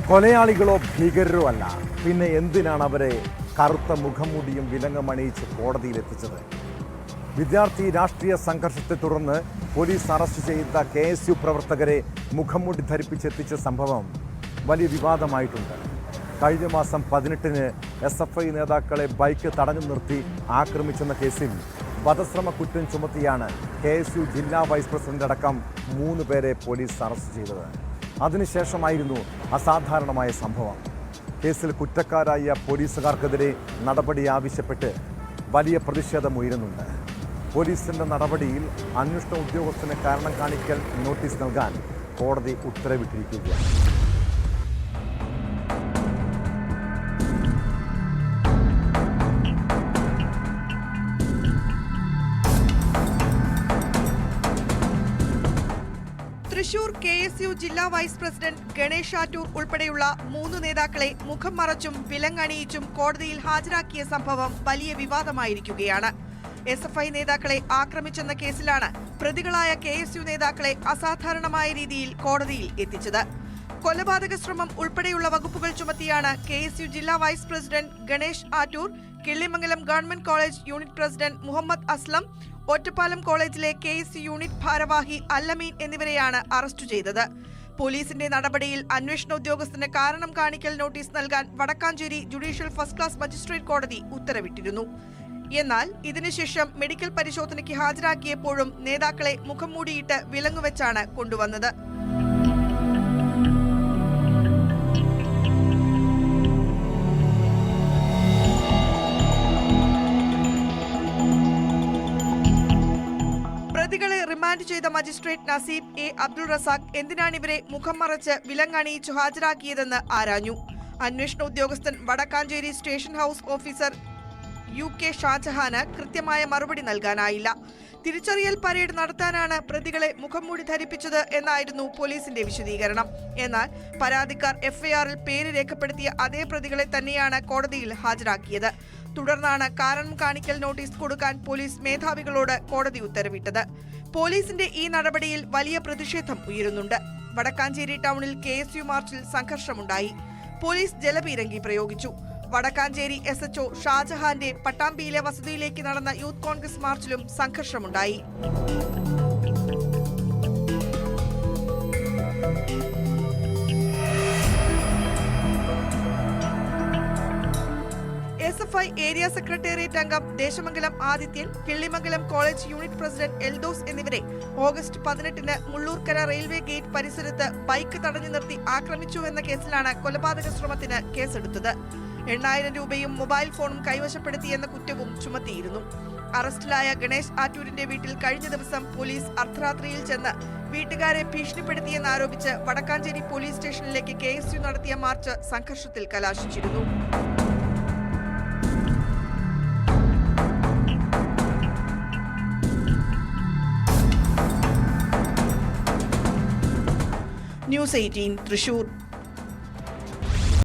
കൊലയാളികളോ ഭീകരരോ അല്ല, പിന്നെ എന്തിനാണ് അവരെ കറുത്ത മുഖംമൂടിയും വിലങ്ങമണിയിച്ച് കോടതിയിലെത്തിച്ചത്? വിദ്യാർത്ഥി രാഷ്ട്രീയ സംഘർഷത്തെ തുടർന്ന് പോലീസ് അറസ്റ്റ് ചെയ്ത KSU പ്രവർത്തകരെ മുഖംമൂടി ധരിപ്പിച്ചെത്തിച്ച സംഭവം വലിയ വിവാദമായിട്ടുണ്ട്. കഴിഞ്ഞ മാസം 18-ന് SFI നേതാക്കളെ ബൈക്ക് തടഞ്ഞു നിർത്തി ആക്രമിച്ചെന്ന കേസിൽ വധശ്രമ കുറ്റം ചുമത്തിയാണ് KSU ജില്ലാ വൈസ് പ്രസിഡന്റ് അടക്കം 3 പേരെ പോലീസ് അറസ്റ്റ് ചെയ്തത്. അതിനുശേഷമായിരുന്നു അസാധാരണമായ സംഭവം. കേസിൽ കുറ്റക്കാരായ പോലീസുകാർക്കെതിരെ നടപടി ആവശ്യപ്പെട്ട് വലിയ പ്രതിഷേധമുയരുന്നുണ്ട്. പോലീസിന്റെ നടപടിയിൽ അന്വേഷണ ഉദ്യോഗസ്ഥന് കാരണം കാണിക്കൽ നോട്ടീസ് നൽകാൻ കോടതി ഉത്തരവിട്ടിരിക്കുകയാണ്. തൃശൂർ KSU ജില്ലാ വൈസ് പ്രസിഡന്റ് ഗണേഷ് ആറ്റൂർ ഉൾപ്പെടെയുള്ള 3 നേതാക്കളെ മുഖം മറച്ചും വിലങ്ങണിയിച്ചും കോടതിയിൽ ഹാജരാക്കിയ സംഭവം വലിയ വിവാദമായിരിക്കുകയാണ്. SFI നേതാക്കളെ ആക്രമിച്ചെന്ന കേസിലാണ് പ്രതികളായ KSU നേതാക്കളെ അസാധാരണമായ രീതിയിൽ കോടതിയിൽ എത്തിച്ചത്. കൊലപാതക ശ്രമം ഉൾപ്പെടെയുള്ള വകുപ്പുകൾ ചുമത്തിയാണ് KSU ജില്ലാ vice president Ganesh Attoor, Killimangalam government college unit president Muhammad Aslam, Ottapalam കോളേജിലെ KSU യൂണിറ്റ് ഭാരവാഹി അല്ലമീൻ എന്നിവരെയാണ് അറസ്റ്റ് ചെയ്തത്. പോലീസിന്റെ നടപടിയിൽ അന്വേഷണ ഉദ്യോഗസ്ഥന് കാരണം കാണിക്കൽ നോട്ടീസ് നൽകാൻ Vadakkanchery judicial first class magistrate കോടതി ഉത്തരവിട്ടിരുന്നു. എന്നാൽ ഇതിനുശേഷം മെഡിക്കൽ പരിശോധനയ്ക്ക് ഹാജരാക്കിയപ്പോഴും നേതാക്കളെ മുഖം മൂടിയിട്ട് വിലങ്ങുവെച്ചാണ് കൊണ്ടുവന്നത്. പ്രതികളെ റിമാൻഡ് ചെയ്ത മജിസ്ട്രേറ്റ് നസീബ് A. അബ്ദുൾ റസാഖ് എന്തിനാണ് ഇവരെ മുഖം മറച്ച് വിലങ്ങണിയിച്ചു ഹാജരാക്കിയതെന്ന് ആരാഞ്ഞു. അന്വേഷണ ഉദ്യോഗസ്ഥൻ Vadakkanchery station house officer UK ഷാജഹാന് കൃത്യമായ മറുപടി നൽകാനായില്ല. തിരിച്ചറിയൽ പരേഡ് നടത്താനാണ് പ്രതികളെ മുഖംമൂടി ധരിപ്പിച്ചത് എന്നായിരുന്നു പോലീസിന്റെ വിശദീകരണം. എന്നാൽ പരാതിക്കാർ FIR-ൽ പേര് രേഖപ്പെടുത്തിയ അതേ പ്രതികളെ തന്നെയാണ് കോടതിയിൽ ഹാജരാക്കിയത്. തുടർന്നാണ് കാരണം കാണിക്കൽ നോട്ടീസ് കൊടുക്കാൻ പോലീസ് മേധാവികളോട് കോടതി ഉത്തരവിട്ടത്. പോലീസിന്റെ ഈ നടപടിയിൽ വലിയ പ്രതിഷേധം ഉയരുന്നുണ്ട്. വടക്കാഞ്ചേരി ടൗണിൽ KSU മാർച്ചിൽ സംഘർഷമുണ്ടായി. പോലീസ് ജലപീരങ്കി പ്രയോഗിച്ചു. വടക്കാഞ്ചേരി SHO ഷാജഹാന്റെ പട്ടാമ്പിയിലെ വസതിയിലേക്ക് നടന്ന യൂത്ത് കോൺഗ്രസ് മാർച്ചിലും സംഘർഷമുണ്ടായി. SFI ഏരിയ സെക്രട്ടേറിയറ്റ് അംഗം Desamangalam Adithyan, Killimangalam college unit president Eldhose എന്നിവരെ ഓഗസ്റ്റ് 18-ന് മുള്ളൂർക്കര റെയിൽവേ ഗേറ്റ് പരിസരത്ത് ബൈക്ക് തടഞ്ഞു നിർത്തി ആക്രമിച്ചുവെന്ന കേസിലാണ് കൊലപാതക ശ്രമത്തിന് കേസെടുത്തത്. 8000 രൂപയും മൊബൈൽ ഫോണും കൈവശപ്പെടുത്തിയെന്ന കുറ്റവും ചുമത്തിയിരുന്നു. അറസ്റ്റിലായ ഗണേഷ് ആറ്റൂരിന്റെ വീട്ടിൽ കഴിഞ്ഞ ദിവസം പോലീസ് അർദ്ധരാത്രിയിൽ ചെന്ന് വീട്ടുകാരെ ഭീഷണിപ്പെടുത്തിയെന്നാരോപിച്ച് വടക്കാഞ്ചേരി പോലീസ് സ്റ്റേഷനിലേക്ക് KSU നടത്തിയ മാർച്ച് സംഘർഷത്തിൽ കലാശിച്ചിരുന്നു. ന്യൂസ് 18 തൃശൂർ.